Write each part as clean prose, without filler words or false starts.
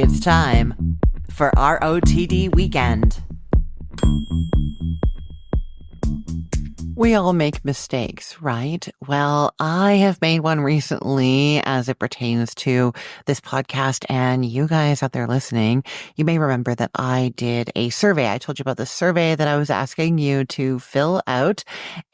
It's time for ROTD Weekend. We all make mistakes, right? Well, I have made one recently as it pertains to this podcast, and you guys out there listening, you may remember that I did a survey. I told you about the survey that I was asking you to fill out,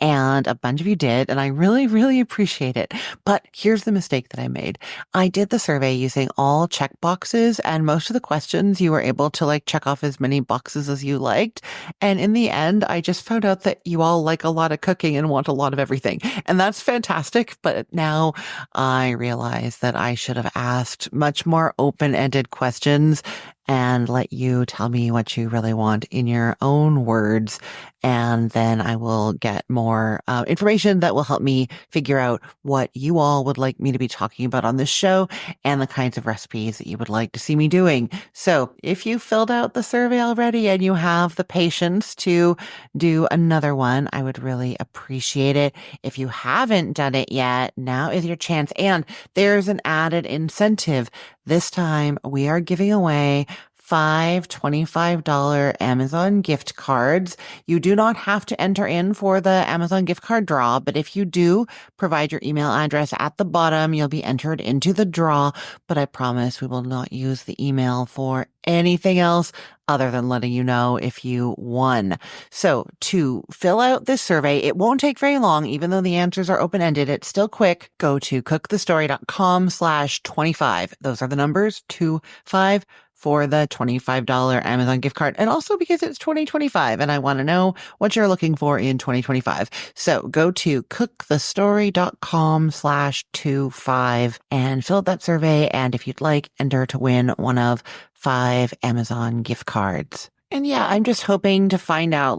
and a bunch of you did, and I really, really appreciate it. But here's the mistake that I made. I did the survey using all check boxes, and most of the questions you were able to check off as many boxes as you liked. And in the end, I just found out that you all like a lot of cooking and want a lot of everything. And that's fantastic. But now I realize that I should have asked much more open-ended questions and let you tell me what you really want in your own words. And then I will get more information that will help me figure out what you all would like me to be talking about on this show and the kinds of recipes that you would like to see me doing. So if you filled out the survey already and you have the patience to do another one, I would really appreciate it. If you haven't done it yet, now is your chance. And there's an added incentive. This time we are giving away 5 $25 Amazon gift cards. You do not have to enter in for the Amazon gift card draw, but if you do, provide your email address at the bottom, you'll be entered into the draw. But I promise we will not use the email for anything else other than letting you know if you won. So to fill out this survey, it won't take very long, even though the answers are open-ended. It's still quick. Go to cookthestory.com/25. Those are the numbers, 25, for the $25 Amazon gift card. And also because it's 2025 and I want to know what you're looking for in 2025. So go to cookthestory.com/25 and fill out that survey. And if you'd like, enter to win one of 5 Amazon gift cards. And yeah, I'm just hoping to find out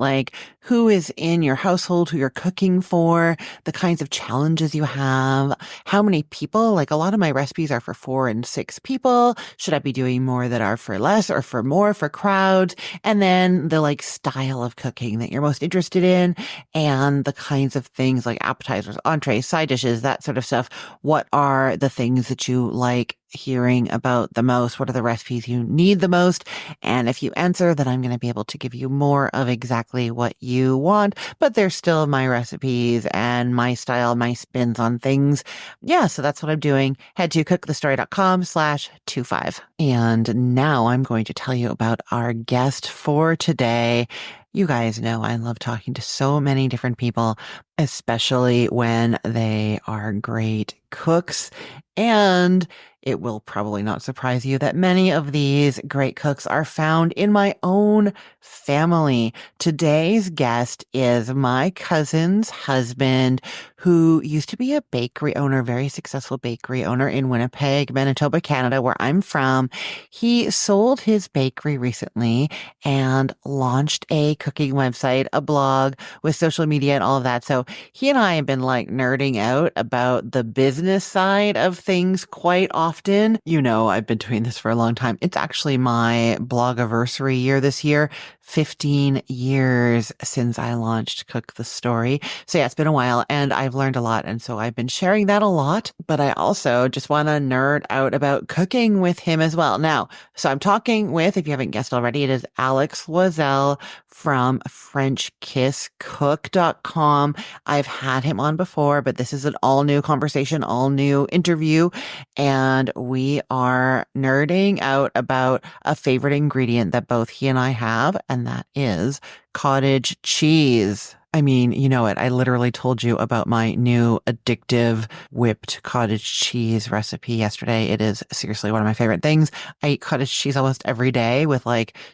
who is in your household, who you're cooking for, the kinds of challenges you have, how many people. A lot of my recipes are for 4 and 6 people. Should I be doing more that are for less or for more for crowds? And then the style of cooking that you're most interested in and the kinds of things like appetizers, entrees, side dishes, that sort of stuff. What are the things that you like hearing about the most? What are the recipes you need the most? And if you answer, then I'm going to be able to give you more of exactly what you want, but they're still my recipes and my style, my spins on things. Yeah, so that's what I'm doing. Head to cookthestory.com/25. And now I'm going to tell you about our guest for today. You guys know I love talking to so many different people, especially when they are great cooks. And it will probably not surprise you that many of these great cooks are found in my own family. Today's guest is my cousin's husband, who used to be a bakery owner, very successful bakery owner in Winnipeg, Manitoba, Canada, where I'm from. He sold his bakery recently and launched a cooking website, a blog with social media and all of that. So he and I have been nerding out about the business side of things quite often. You know, I've been doing this for a long time. It's actually my blogiversary year this year, 15 years since I launched Cook the Story. So yeah, it's been a while and I've learned a lot. And so I've been sharing that a lot, but I also just want to nerd out about cooking with him as well. Now, so I'm talking with, if you haven't guessed already, it is Alix Loiselle from FrenchKissCook.com. I've had him on before, but this is an all new conversation, all new interview. And we are nerding out about a favorite ingredient that both he and I have, and that is cottage cheese. I mean, you know it. I literally told you about my new addictive whipped cottage cheese recipe yesterday. It is seriously one of my favorite things. I eat cottage cheese almost every day with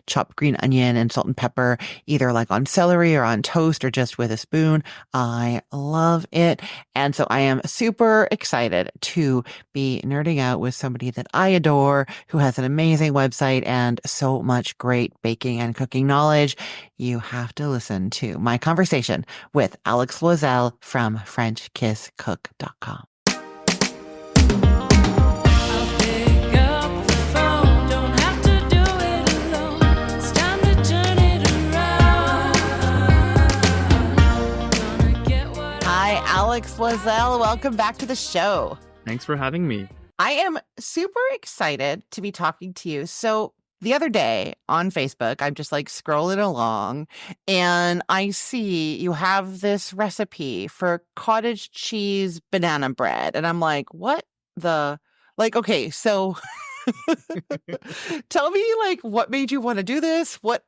chopped green onion and salt and pepper, either on celery or on toast or just with a spoon. I love it. And so I am super excited to be nerding out with somebody that I adore, who has an amazing website and so much great baking and cooking knowledge. You have to listen to my conversation with Alix Loiselle from FrenchKissCook.com. Hi, Alix Loiselle. Welcome back to the show. Thanks for having me. I am super excited to be talking to you. So the other day on Facebook, I'm just like scrolling along and I see you have this recipe for cottage cheese banana bread. And I'm like, what the? Like, okay, so tell me like what made you want to do this? What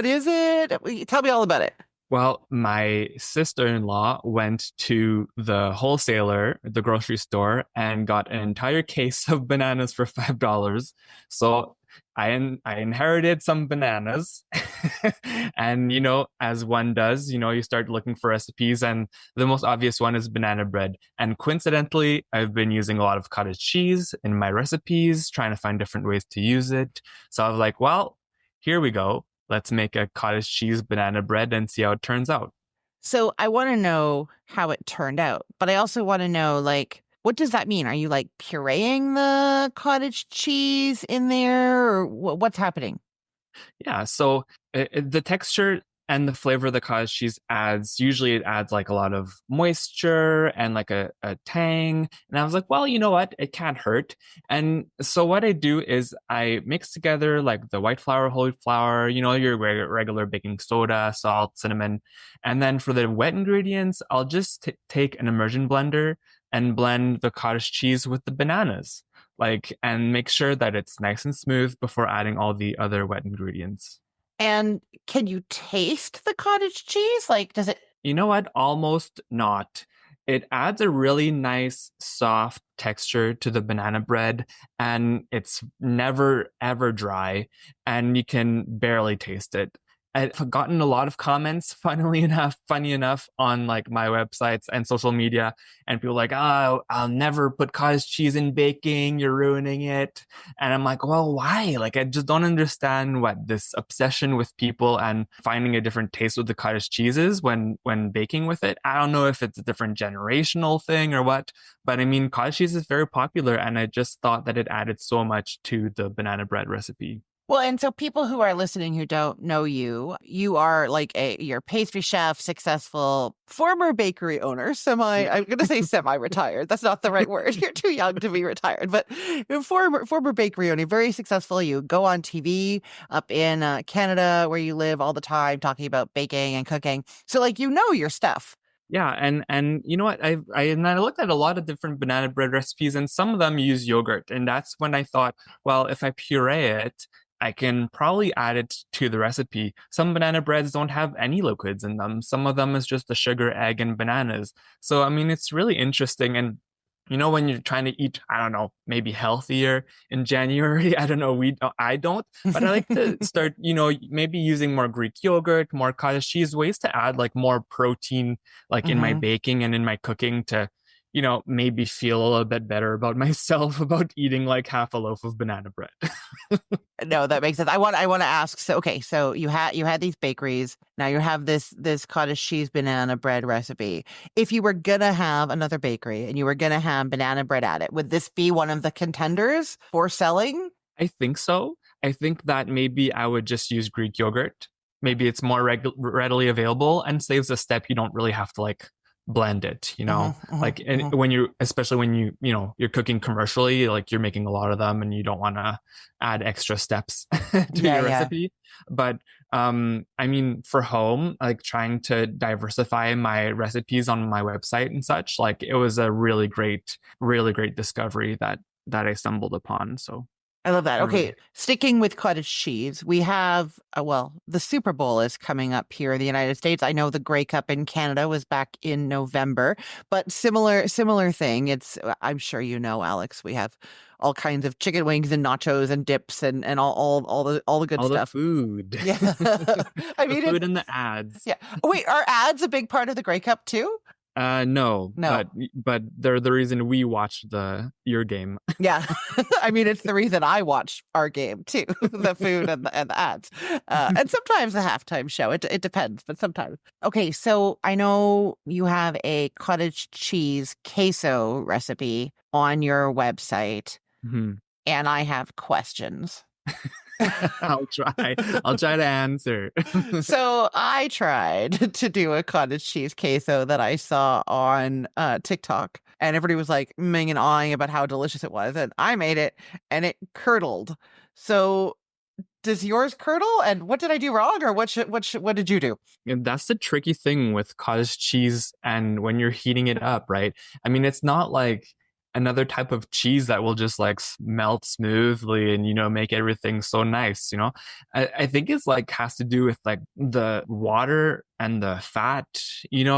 is it? Tell me all about it. Well, my sister-in-law went to the wholesaler, the grocery store, and got an entire case of bananas for $5. So I inherited some bananas. And as one does, you start looking for recipes, and the most obvious one is banana bread. And coincidentally, I've been using a lot of cottage cheese in my recipes, trying to find different ways to use it. So I was like, well, here we go. Let's make a cottage cheese banana bread and see how it turns out. So I want to know how it turned out, but I also want to know like what does that mean? Are you like pureeing the cottage cheese in there or what's happening? Yeah, so the texture and the flavor of the cottage cheese usually it adds like a lot of moisture and like a tang. And I was like, well, you know what? It can't hurt. And so what I do is I mix together like the white flour, whole wheat flour, your regular baking soda, salt, cinnamon. And then for the wet ingredients, I'll just take an immersion blender and blend the cottage cheese with the bananas and make sure that it's nice and smooth before adding all the other wet ingredients. And can you taste the cottage cheese? Like, does it? You know what? Almost not. It adds a really nice, soft texture to the banana bread, and it's never ever dry, and you can barely taste it. I've gotten a lot of comments, funny enough, on like my websites and social media, and people like, "Oh, I'll never put cottage cheese in baking. You're ruining it." And I'm like, "Well, why? Like, I just don't understand what this obsession with people and finding a different taste with the cottage cheese is when baking with it. I don't know if it's a different generational thing or what, but I mean, cottage cheese is very popular, and I just thought that it added so much to the banana bread recipe." Well, and so people who are listening who don't know you, you are like you're a pastry chef, successful, former bakery owner, I'm going to say semi-retired. That's not the right word. You're too young to be retired, but you're former bakery owner, very successful. You go on TV up in Canada where you live all the time talking about baking and cooking. So like, you know your stuff. Yeah, and you know what? I looked at a lot of different banana bread recipes, and some of them use yogurt, and that's when I thought, well, if I puree it, I can probably add it to the recipe. Some banana breads don't have any liquids in them. Some of them is just the sugar, egg, and bananas. So I mean, it's really interesting. And when you're trying to eat, I don't know, maybe healthier in January. I don't know. I don't, but I like to start, maybe using more Greek yogurt, more cottage cheese, ways to add like more protein, like in my Hmm. baking and in my cooking to, maybe feel a little bit better about myself about eating like half a loaf of banana bread. No, that makes sense. I want to ask. So, okay, so you had these bakeries. Now you have this cottage cheese banana bread recipe. If you were gonna have another bakery and you were gonna have banana bread at it, would this be one of the contenders for selling? I think so. I think that maybe I would just use Greek yogurt. Maybe it's more readily available and saves a step. You don't really have to like blend it, Hmm. Hmm. like and Hmm. especially when you're cooking commercially, like you're making a lot of them and you don't want to add extra steps to Yeah, your yeah. recipe. But I mean, for home, like trying to diversify my recipes on my website and such, like it was a really great discovery that I stumbled upon. So I love that. I Okay, really sticking with cottage cheese, we have well, the Super Bowl is coming up here in the United States. I know the Grey Cup in Canada was back in November, but similar thing. It's I'm sure you know, Alex, we have all kinds of chicken wings and nachos and dips and all the good all the stuff. food, Yeah. I the mean food it and the ads. yeah. Oh, wait, are ads a big part of the Grey Cup too? No, but No. they're the reason we watched your game. Yeah. I mean, it's the reason I watch our game too, the food and the ads. And sometimes the halftime show. It depends, but sometimes. Okay, so I know you have a cottage cheese queso recipe on your website, Mhm. and I have questions. I'll try. I'll try to answer. So I tried to do a cottage cheese queso that I saw on TikTok, and everybody was like ming and awing about how delicious it was, and I made it, and it curdled. So does yours curdle? And what did I do wrong, or what did you do? And that's the tricky thing with cottage cheese and when you're heating it up, right? I mean, it's not like another type of cheese that will just like melt smoothly and make everything so nice. I think it's like has to do with like the water and the fat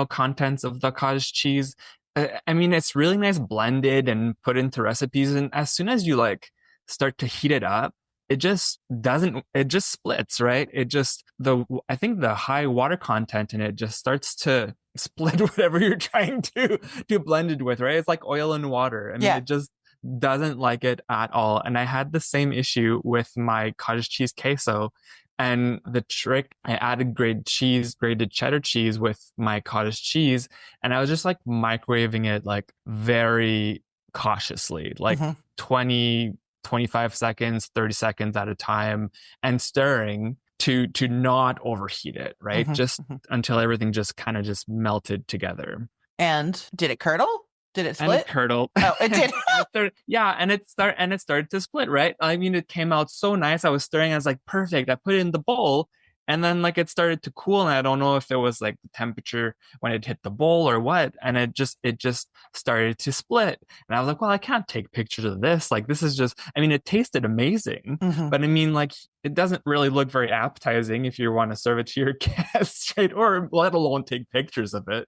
contents of the cottage cheese. I mean, it's really nice blended and put into recipes, and as soon as you like start to heat it up, it just doesn't, it just splits, right? I think the high water content in it just starts to split whatever you're trying to blend it with, right? It's like oil and water. I mean, Yeah. it just doesn't like it at all. And I had the same issue with my cottage cheese queso. And the trick, I added grated cheddar cheese with my cottage cheese, and I was just like microwaving it like very cautiously, like Hmm. 20 25 seconds, 30 seconds at a time, and stirring to not overheat it, right? Hmm. Just Hmm. until everything just kind of just melted together. And did it curdle? Did it And it split? curdled. Oh, it did. And it started, yeah, and it started to split, right? I mean, it came out so nice. I was stirring, I was like, perfect. I put it in the bowl, and then like it started to cool, and I don't know if it was like the temperature when it hit the bowl or what, and it just started to split. And I was like, well, I can't take pictures of this. Like this is just, I mean, it tasted amazing, Hmm. but I mean, like it doesn't really look very appetizing if you want to serve it to your guests, right? Or let alone take pictures of it.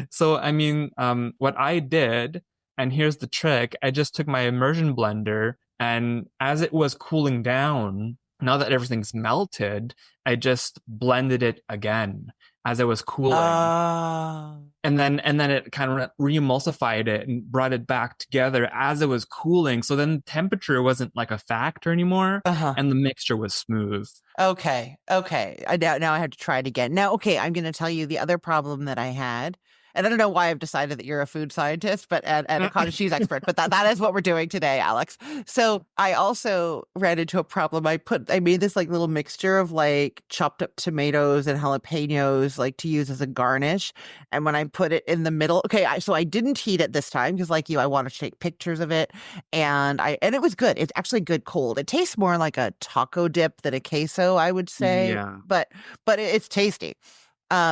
So, I mean, what I did, and here's the trick, I just took my immersion blender, and as it was cooling down, now that everything's melted, I just blended it again as it was cooling. Uh, And then it kind of re-emulsified it and brought it back together as it was cooling. So then temperature wasn't like a factor anymore, uh-huh. and the mixture was smooth. Okay. Okay. Now I have to try it again. Now, okay, I'm going to tell you the other problem that I had. And I don't know why I've decided that you're a food scientist, but and a cottage cheese expert, but that is what we're doing today, Alex. So I also ran into a problem. I made this like little mixture of like chopped up tomatoes and jalapenos, like to use as a garnish. And when I put it in the middle, okay, so I didn't heat it this time because like you, I wanted to take pictures of it. And it was good. It's actually good cold. It tastes more like a taco dip than a queso, I would say, Yeah. but it's tasty.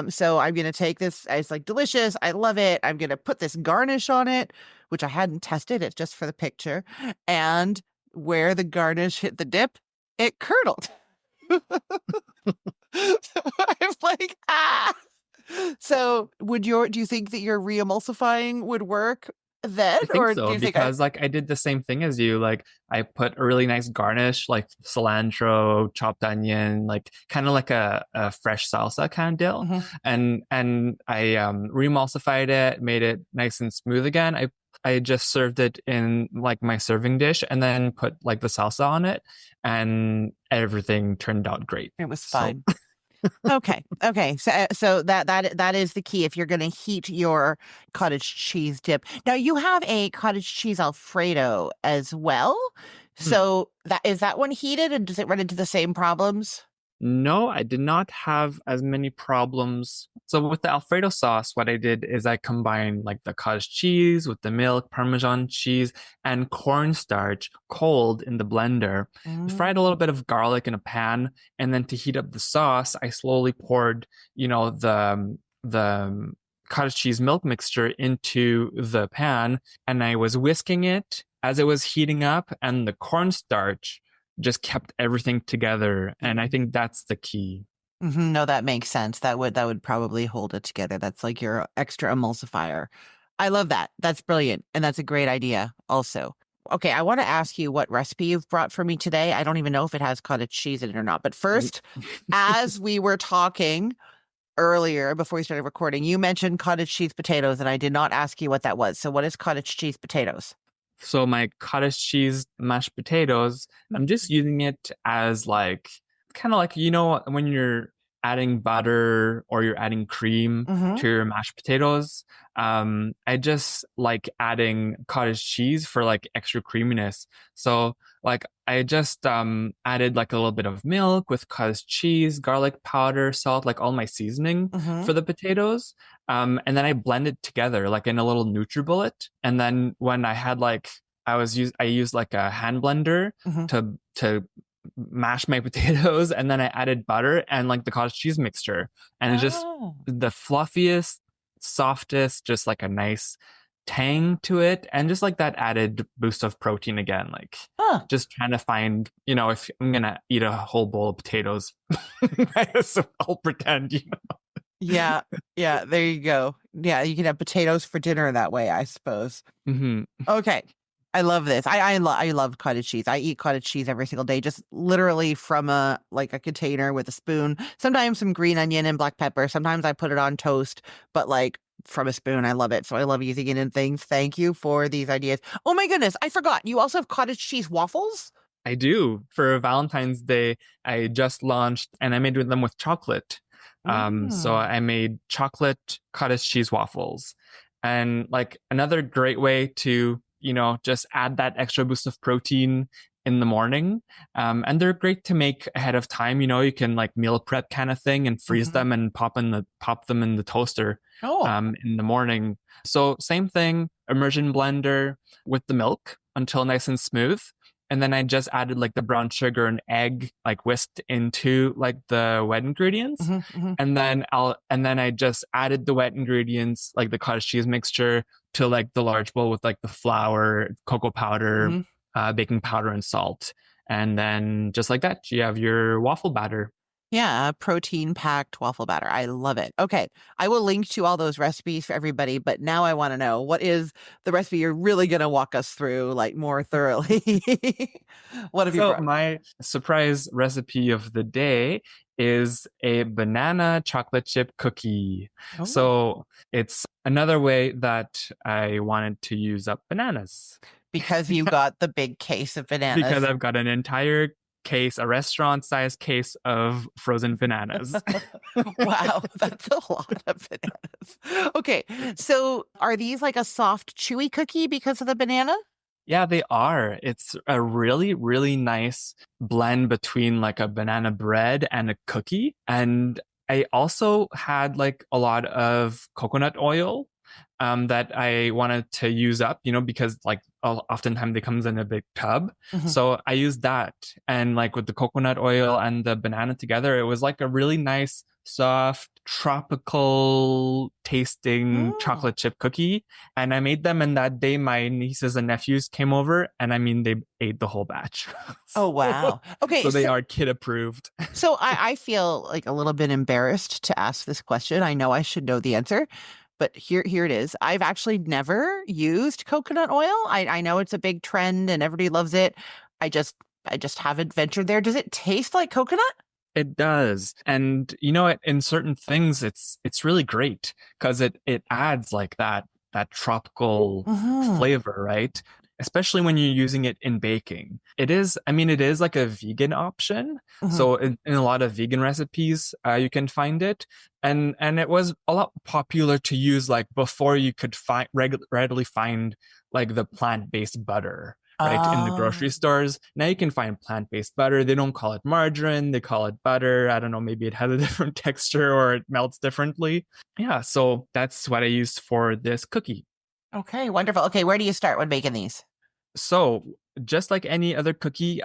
So I'm gonna take this. It's like delicious. I love it. I'm gonna put this garnish on it, which I hadn't tested. It's just for the picture. And where the garnish hit the dip, it curdled. So I'm like, ah. So do you think that your re-emulsifying would work then, I think or do so you think I? because like I did the same thing as you. Like I put a really nice garnish, like cilantro, chopped onion, like kind of like a fresh salsa kind of deal, Mhm. and I re-emulsified it, made it nice and smooth again. I just served it in like my serving dish, and then put like the salsa on it, and everything turned out great. It was So fine. Okay. Okay. So that is the key if you're going to heat your cottage cheese dip. Now you have a cottage cheese Alfredo as well. So that one heated, and does it run into the same problems? no, I did not have as many problems. So with the Alfredo sauce, what I did is I combined like the cottage cheese with the milk, Parmesan cheese, and cornstarch cold in the blender. I fried a little Mm. bit of garlic in a pan, and then to heat up the sauce, I slowly poured, the cottage cheese milk mixture into the pan, and I was whisking it as it was heating up, and the cornstarch just kept everything together. And I Mhm. think that's the key. Mhm. No, that makes sense. That would probably hold it together. That's like your extra emulsifier. I love that. That's brilliant, and that's a great idea also. Okay, I want to ask you what recipe you've brought for me today. I don't even know if it has cottage cheese in it or not. But first, as we were talking earlier before we started recording, you mentioned cottage cheese potatoes, and I did not ask you what that was. So what is cottage cheese potatoes? So my cottage cheese mashed potatoes, I'm just using it as like kind of like when you're adding butter or you're adding cream Mm-hmm. to your mashed potatoes. I just like adding cottage cheese for like extra creaminess. So Like I just added like a little bit of milk with cottage cheese, garlic powder, salt, like all my seasoning Mm-hmm. for the potatoes. And then I blended together like in a little NutriBullet. And then when I had like I used like a hand blender Mm-hmm. to mash my potatoes, and then I added butter and like the cottage cheese mixture. And it's just Oh. the fluffiest, softest, just like a nice tang to it, and just like that added boost of protein again. Like Huh. just trying to find, if I'm gonna eat a whole bowl of potatoes, so I'll pretend, Yeah. Yeah. There you go. Yeah. You can have potatoes for dinner that way, I suppose. Mhm. Okay. I love this. I love cottage cheese. I eat cottage cheese every single day, just literally from a container with a spoon. Sometimes some green onion and black pepper. Sometimes I put it on toast, but like from a spoon. I love it. So I love using it in things. Thank you for these ideas. Oh my goodness, I forgot. You also have cottage cheese waffles? I do. For Valentine's Day, I just launched and I made them with chocolate. So Mm. I made chocolate cottage cheese waffles. And like another great way to, just add that extra boost of protein in the morning. And they're great to make ahead of time. You can like meal prep kind of thing and freeze Hmm. them and pop them in the toaster Oh. in the morning. So same thing, immersion blender with the milk until nice and smooth, and then I just added like the brown sugar and egg like whisked into like the wet ingredients. Hmm. Hmm. And then I just added the wet ingredients like the cottage cheese mixture to like the large bowl with like the flour, cocoa powder, Hmm. baking powder, and salt. And then just like that, you have your waffle batter. Yeah, protein packed waffle batter. I love it. Okay. I will link to all those recipes for everybody, but now I want to know, what is the recipe you're really going to walk us through like more thoroughly? What have you So brought? my surprise recipe of the day is a banana chocolate chip cookie. Oh, So it's another way that I wanted to use up bananas because you got the big case of because bananas. I've got an entire case, a restaurant-sized case of frozen bananas. Wow, that's a lot of bananas. Okay, so are these like a soft, chewy cookie because of the banana? Yeah, they are. It's a really, really nice blend between like a banana bread and a cookie. And I also had like a lot of coconut oil that I wanted to use up, because like oftentimes they comes in a big tub. Mhm. So I used that, and like with the coconut oil and the banana together, it was like a really nice, soft, tropical tasting Mm. chocolate chip cookie. And I made them, and that day my nieces and nephews came over, and I mean they ate the whole batch. Oh, so, wow. Okay, so they so are kid approved. I feel like a little bit embarrassed to ask this question. I know I should know the answer, but here it is. I've actually never used coconut oil. I know it's a big trend and everybody loves it. I just I just haven't ventured there. Does it taste like coconut? It does. And in certain things it's really great because it adds like that tropical Hmm. flavor, right? Especially when you're using it in baking. It is like a vegan option. Hmm. So in a lot of vegan recipes, you can find it. And it was a lot popular to use like before you could readily find like the plant-based butter, right, in the grocery Oh, stores. Now you can find plant-based butter. They don't call it margarine, they call it butter. I don't know, maybe it has a different texture or it melts differently. Yeah, so that's what I used for this cookie. okay, wonderful. Okay, where do you start when making these? So, just like any other cookie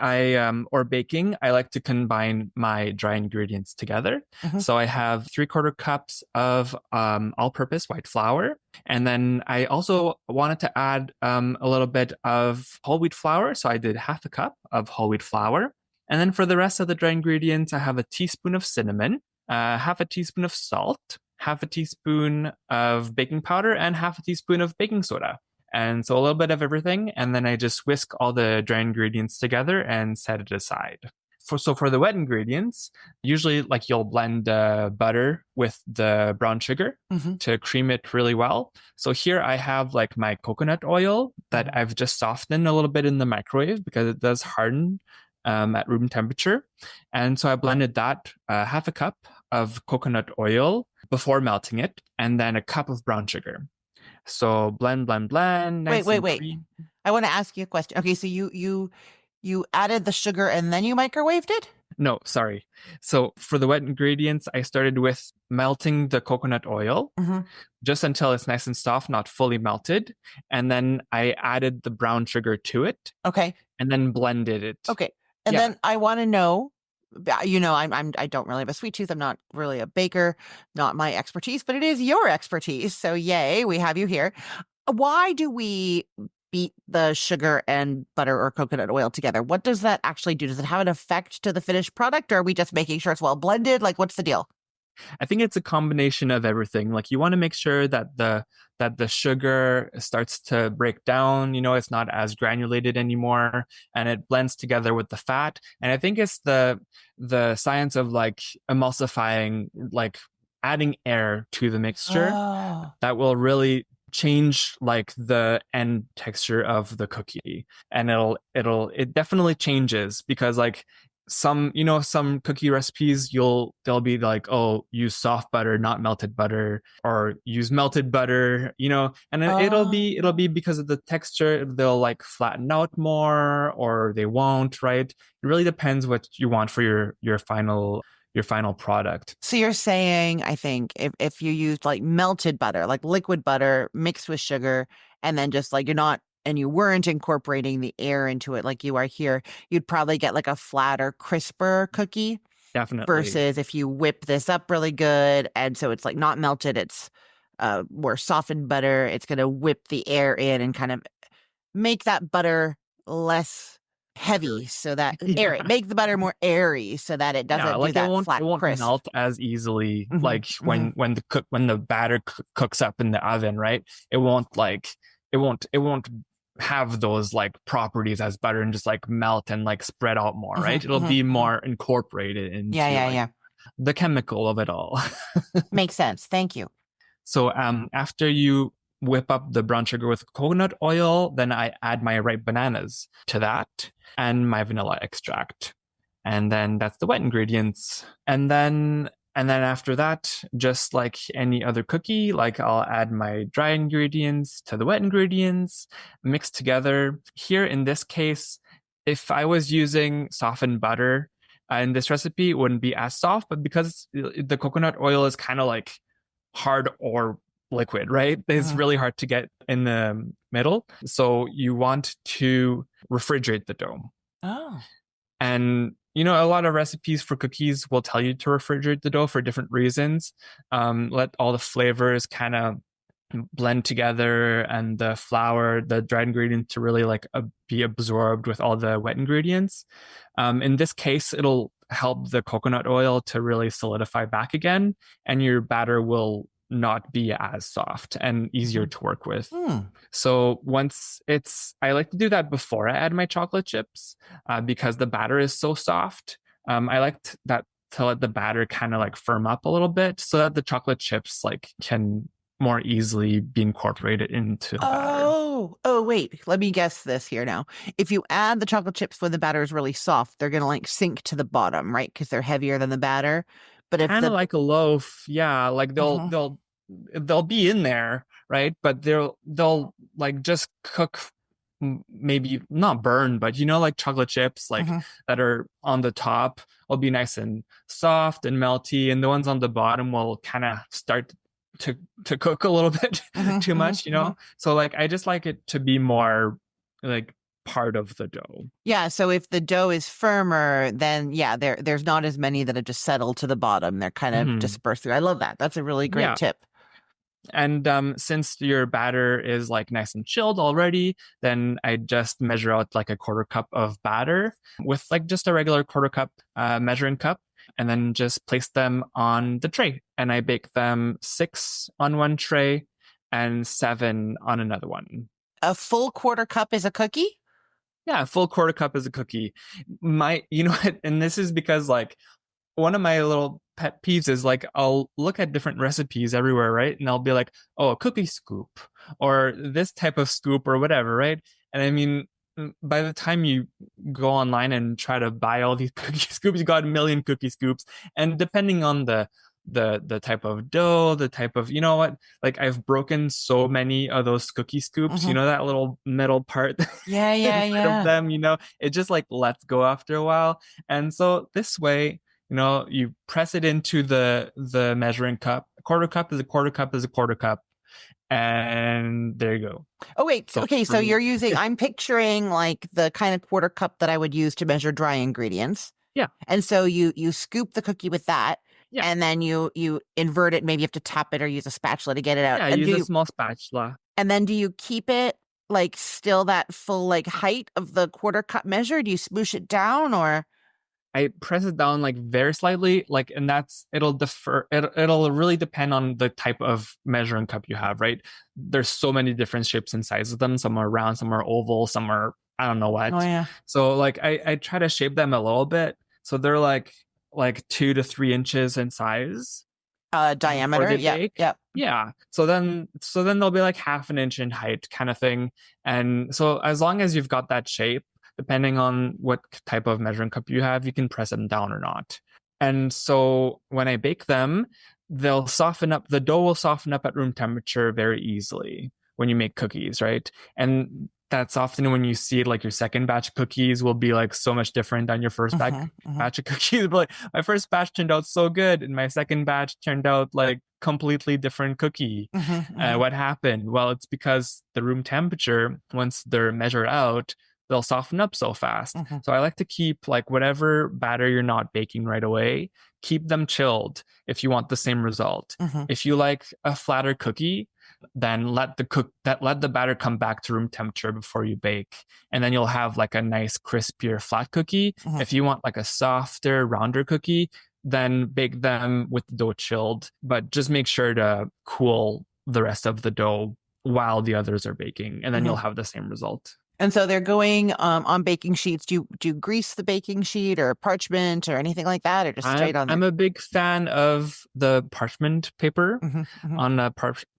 or baking, I like to combine my dry ingredients together. Hmm. So I have 3/4 cups of all-purpose white flour, and then I also wanted to add a little bit of whole wheat flour. So I did 1/2 cup of whole wheat flour, and then for the rest of the dry ingredients, I have a teaspoon of cinnamon, 1/2 teaspoon of salt, 1/2 teaspoon of baking powder, and 1/2 teaspoon of baking soda. And so a little bit of everything. And then I just whisk all the dry ingredients together and set it aside. For the wet ingredients, usually like you'll blend butter with the brown sugar Hmm. to cream it really well. So here I have like my coconut oil that I've just softened a little bit in the microwave because it does harden at room temperature. And so I blended that 1/2 cup of coconut oil before melting it, and then a cup of brown sugar. So blend, blend, blend, Wait, nice wait, and wait. cream. I want to ask you a question. Okay, so you You added the sugar and then you microwaved it? No, sorry. So for the wet ingredients, I started with melting the coconut oil Mm-hmm. just until it's nice and soft, not fully melted. And then I added the brown sugar to it Okay. and then blended it. Okay. And Yeah, then I want to know, I don't really have a sweet tooth. I'm not really a baker, not my expertise, but it is your expertise. So yay, we have you here. Why do we beat the sugar and butter or coconut oil together? What does that actually do? Does it have an effect to the finished product, or are we just making sure it's well blended? Like, what's the deal? I think it's a combination of everything. Like you want to make sure that the sugar starts to break down, it's not as granulated anymore and it blends together with the fat. And I think it's the science of like emulsifying, like adding air to the mixture Oh. that will really change like the end texture of the cookie. And it definitely changes because like some cookie recipes they'll be like, oh, use soft butter, not melted butter, or use melted butter, and it'll be Oh. because of the texture. They'll like flatten out more or they won't, right? It really depends what you want for your final product. So you're saying, I think, if you used like melted butter, like liquid butter mixed with sugar, and then just like you weren't incorporating the air into it like you are here, you'd probably get like a flatter, crisper cookie Definitely. versus if you whip this up really good. And so it's like not melted, it's more softened butter. It's going to whip the air in and kind of make that butter less heavy so that airy, Yeah. make the butter more airy so that it Yeah, doesn't do like it that won't it flat won't crisp. melt as easily Hmm. like Hmm. when the batter cooks up in the oven, right? It won't have those like properties as butter and just like melt and like spread out more, Hmm. right? It'll Hmm. be Hmm. more incorporated Yeah, into yeah, like yeah. the chemical of it all. Makes sense. Thank you. So after you whip up the brown sugar with coconut oil, then I add my ripe bananas to that and my vanilla extract. And then that's the wet ingredients. And then after that, just like any other cookie, like I'll add my dry ingredients to the wet ingredients, mix together. Here in this case, if I was using softened butter in this recipe, it wouldn't be as soft, but because the coconut oil is kind of like hard or liquid, right? It's Hmm. really hard to get in the middle. So you want to refrigerate the dough. Oh. And a lot of recipes for cookies will tell you to refrigerate the dough for different reasons. Let all the flavors kind of blend together and the flour, the dried ingredient to really like be absorbed with all the wet ingredients. In this case, it'll help the coconut oil to really solidify back again, and your batter will not be as soft and easier Hmm. to work with. Hmm. So I like to do that before I add my chocolate chips because the batter is so soft. I like that to let the batter kind of like firm up a little bit so that the chocolate chips like can more easily be incorporated into the batter. Oh, wait. Let me guess this here now. If you add the chocolate chips when the batter is really soft, they're gonna like sink to the bottom, right? Because they're heavier than the batter. But if Kind of the like a loaf, yeah. Like they'll Mhm. they'll they'll be in there, right? But they'll like just cook, maybe not burn, but like chocolate chips like Mhm. that are on the top will be nice and soft and melty, and the ones on the bottom will kind of start to to cook a little bit Mhm. too Mhm. much. Mhm. So like I just like it to be more like part of the dough. Yeah, so if the dough is firmer, then yeah, there's not as many that have just settled to the bottom. They're kind of Hmm. dispersed through. I love that. That's a really great Yeah. tip. And since your batter is like nice and chilled already, then I just measure out like a quarter cup of batter with like just a regular quarter cup measuring cup, and then just place them on the tray. And I bake them 6 on one tray and 7 on another one. A full quarter cup is a cookie? Yeah, a full quarter cup is a cookie. What? And this is because like one of my little pet peeves is like I'll look at different recipes everywhere, right? And I'll be like, oh, a cookie scoop or this type of scoop or whatever, right? And I mean, by the time you go online and try to buy all these cookie scoops, you got a million cookie scoops. And depending on the type of dough, the type of, you know what? Like I've broken so many of those cookie scoops, you Hmm. know, that little metal part Yeah, yeah, inside of yeah. them, you know, it just like lets go after a while. And so this way, you know, you press it into the measuring cup. A quarter cup is a quarter cup is a quarter cup. And there you go. Oh, wait. So Okay. for So me, I'm picturing like the kind of quarter cup that I would use to measure dry ingredients. yeah, And so you scoop the cookie with that, yeah, and then you invert it. Maybe you have to tap it or use a spatula to get it out. yeah, use a small spatula. And then do you keep it like still that full like height of the quarter cup measure? Do you smoosh it down or? I press it down like very slightly, like, and that's it'll defer. It'll really depend on the type of measuring cup you have, right? There's so many different shapes and sizes of them. Some are round, some are oval, some are I don't know Oh what. yeah. So like I try to shape them a little bit so they're like 2 to 3 inches in size before Diameter. they Yep. bake. Yep. Yeah. So then they'll be like half an inch in height kind of thing. And so as long as you've got that shape, depending on what type of measuring cup you have, you can press them down or not. And so when I bake them, they'll soften up, the dough will soften up at room temperature very easily when you make cookies, right? And that's often when you see like your second batch of cookies will be like so much different than your first Hmm. Hmm. batch of cookies. But like my first batch turned out so good, and my second batch turned out like completely different cookie. Hmm. Hmm. What happened? Well, it's because the room temperature, once they're measured out, they'll soften up so fast. Hmm. So I like to keep like whatever batter you're not baking right away, keep them chilled if you want the same result. Hmm. If you like a flatter cookie, then let the batter come back to room temperature before you bake, and then you'll have like a nice crispier flat cookie. Hmm. If you want like a softer rounder cookie, then bake them with the dough chilled, but just make sure to cool the rest of the dough while the others are baking, and then Hmm. you'll have the same result. And so they're going on baking sheets. Do you grease the baking sheet or parchment or anything like that, or just straight on I'm there? a big fan of the parchment paper Hmm. Hmm. on a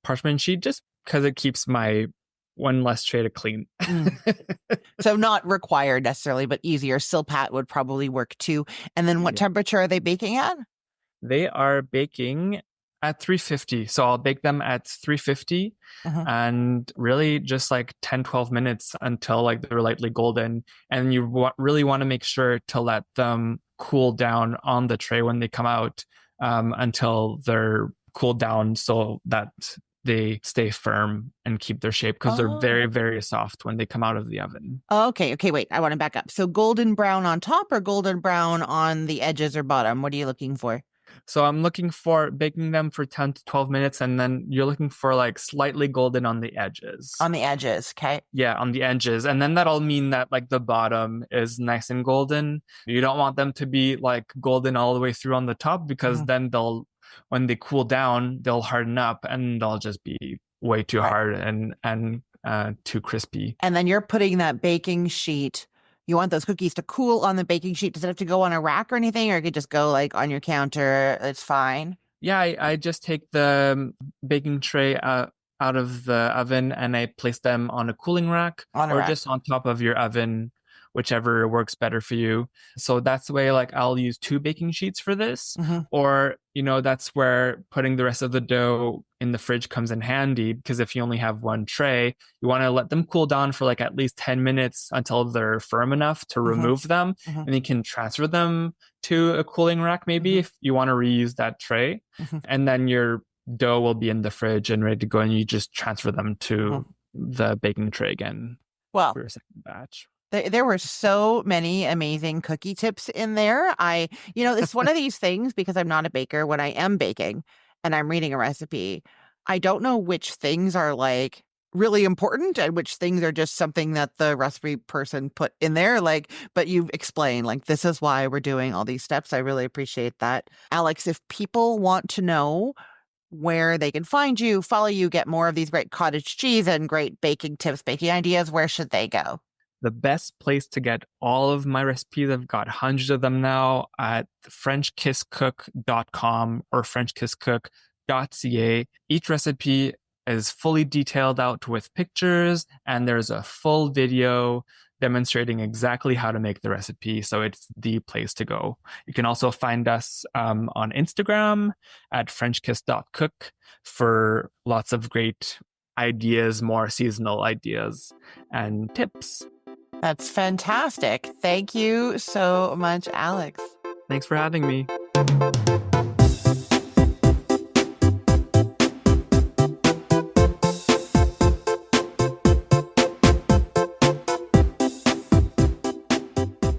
parchment sheet just because it keeps my one less tray to clean. Mm. So not required necessarily, but easier. Silpat would probably work too. And then what Yeah. temperature are they baking at? They are baking at 350. So I'll bake them at 350 Hmm. and really just like 10, 12 minutes until like they're lightly golden. And you really want to make sure to let them cool down on the tray when they come out until they're cooled down so that they stay firm and keep their shape because they're Oh. very, very soft when they come out of the oven. Okay. Okay. Wait, I want to back up. So golden brown on top or golden brown on the edges or bottom? What are you looking for? So I'm looking for baking them for 10 to 12 minutes, and then you're looking for like slightly golden on the edges. On the edges. Okay. Yeah, on the edges. And then that'll mean that like the bottom is nice and golden. You don't want them to be like golden all the way through on the top because Hmm. then when they cool down, they'll harden up and they'll just be way too Right. hard and too crispy. And then you're putting that baking sheet. You want those cookies to cool on the baking sheet. Does it have to go on a rack or anything, or it could just go like on your counter? It's fine. Yeah, I just take the baking tray out of the oven and I place them on a cooling rack On a or rack. just on top of your oven, whichever works better for you. So that's the way like I'll use 2 baking sheets for this. Hmm. Or, you know, that's where putting the rest of the dough in the fridge comes in handy because if you only have one tray, you want to let them cool down for like at least 10 minutes until they're firm enough to Hmm. remove them. Hmm. And you can transfer them to a cooling rack maybe Hmm. if you want to reuse that tray. Hmm. And then your dough will be in the fridge and ready to go, and you just transfer them Hmm. to the baking tray again Well, for your second batch. there were so many amazing cookie tips in there. It's one of these things because I'm not a baker. When I am baking and I'm reading a recipe, I don't know which things are like really important and which things are just something that the recipe person put in there. Like, but you've explained, like, this is why we're doing all these steps. I really appreciate that. Alix, if people want to know where they can find you, follow you, get more of these great cottage cheese and great baking tips, baking ideas, where should they go? The best place to get all of my recipes, I've got hundreds of them now at frenchkisscook.com or frenchkisscook.ca. Each recipe is fully detailed out with pictures, and there's a full video demonstrating exactly how to make the recipe. So it's the place to go. You can also find us on Instagram at frenchkiss.cook for lots of great ideas, more seasonal ideas and tips. That's fantastic. Thank you so much, Alix. Thanks for having me.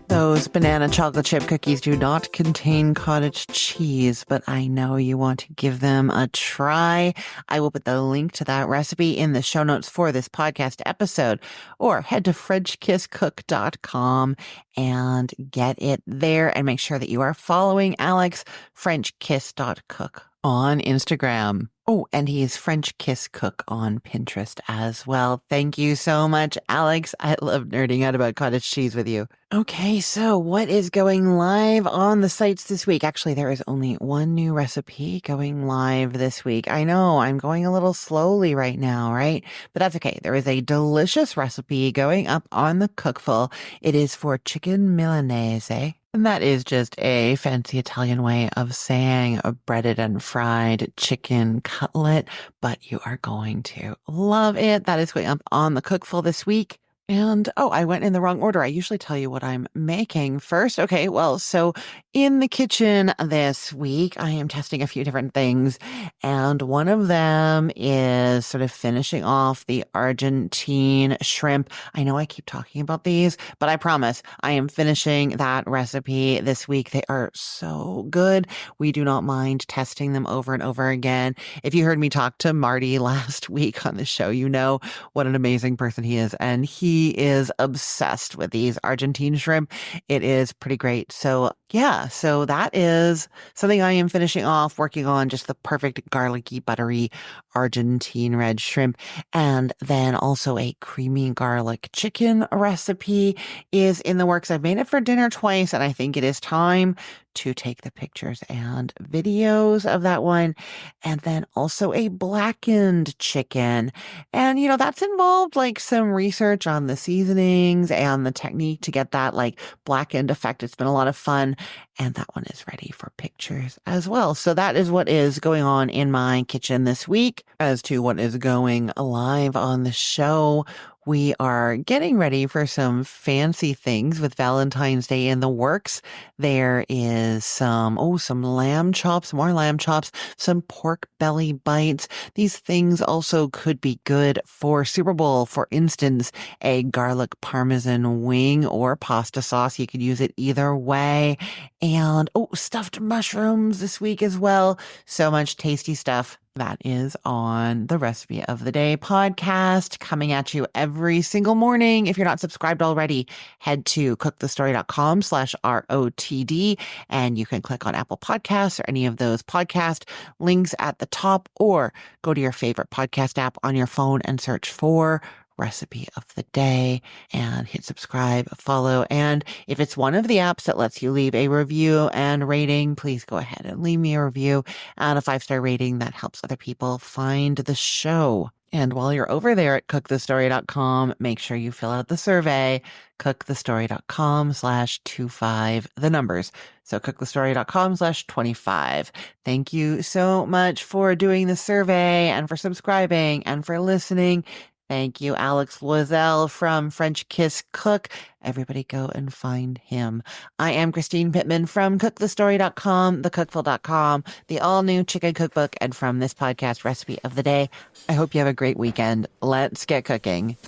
Those banana chocolate chip cookies do not contain cottage cheese, but I know you want to give them a try. I will put the link to that recipe in the show notes for this podcast episode, or head to FrenchKissCook.com and get it there, and make sure that you are following Alix, FrenchKiss.cook on Instagram. Oh, and he's French Kiss Cook on Pinterest as well. Thank you so much, Alix. I love nerding out about cottage cheese with you. Okay, so what is going live on the sites this week? Actually, there is only one new recipe going live this week. I know I'm going a little slowly right now, right? But that's okay. There is a delicious recipe going up on the Cookful. It is for chicken Milanese. And that is just a fancy Italian way of saying a breaded and fried chicken cutlet, but you are going to love it. That is going up on the Cookful this week. And, oh, I went in the wrong order. I usually tell you what I'm making first. Okay, well, so in the kitchen this week, I am testing a few different things. And one of them is sort of finishing off the Argentine shrimp. I know I keep talking about these, but I promise I am finishing that recipe this week. They are so good. We do not mind testing them over and over again. If you heard me talk to Marty last week on the show, you know what an amazing person he is. And he is obsessed with these Argentine shrimp. It is pretty great. So yeah, so that is something I am finishing off, working on just the perfect garlicky, buttery Argentine red shrimp. And then also a creamy garlic chicken recipe is in the works. I've made it for dinner twice, and I think it is time to take the pictures and videos of that one. And then also a blackened chicken. And, you know, that's involved like some research on the seasonings and the technique to get that like blackened effect. It's been a lot of fun. And that one is ready for pictures as well. So that is what is going on in my kitchen this week. As to what is going live on the show, we are getting ready for some fancy things with Valentine's Day in the works. There is some lamb chops, more lamb chops, some pork belly bites. These things also could be good for Super Bowl. For instance, a garlic parmesan wing or pasta sauce. You could use it either way. And, stuffed mushrooms this week as well. So much tasty stuff. That is on the Recipe of the Day podcast, coming at you every single morning. If you're not subscribed already, head to cookthestory.com/ROTD, and you can click on Apple Podcasts or any of those podcast links at the top, or go to your favorite podcast app on your phone and search for Recipe of the Day and hit subscribe, follow. And if it's one of the apps that lets you leave a review and rating, please go ahead and leave me a review and a 5-star rating. That helps other people find the show. And while you're over there at cookthestory.com, make sure you fill out the survey, cookthestory.com/25, the numbers. So cookthestory.com/25. Thank you so much for doing the survey and for subscribing and for listening. Thank you, Alix Loiselle from French Kiss Cook. Everybody go and find him. I am Christine Pittman from cookthestory.com, thecookful.com, the all-new chicken cookbook, and from this podcast, Recipe of the Day. I hope you have a great weekend. Let's get cooking.